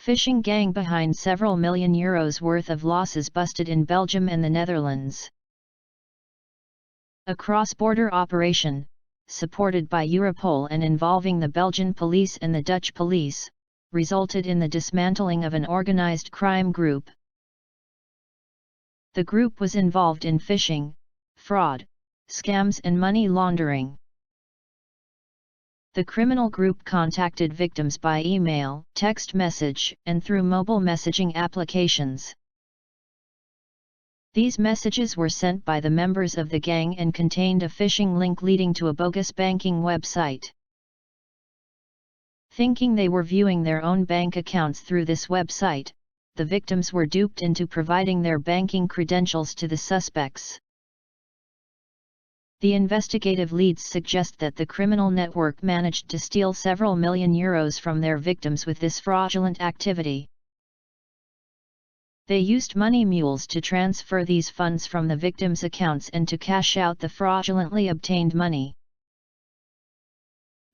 Phishing gang behind several million euros worth of losses busted in Belgium and the Netherlands. A cross-border operation, supported by Europol and involving the Belgian police and the Dutch police, resulted in the dismantling of an organized crime group. The group was involved in phishing, fraud, scams and money laundering. The criminal group contacted victims by email, text message, and through mobile messaging applications. These messages were sent by the members of the gang and contained a phishing link leading to a bogus banking website. Thinking they were viewing their own bank accounts through this website, the victims were duped into providing their banking credentials to the suspects. The investigative leads suggest that the criminal network managed to steal several million euros from their victims with this fraudulent activity. They used money mules to transfer these funds from the victims' accounts and to cash out the fraudulently obtained money.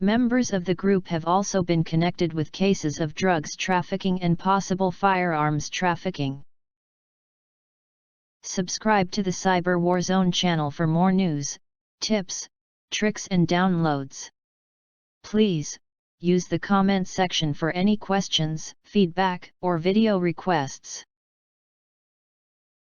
Members of the group have also been connected with cases of drugs trafficking and possible firearms trafficking. Subscribe to the Cyber War Zone channel for more news, tips, tricks and downloads. Please, use the comment section for any questions, feedback, or video requests.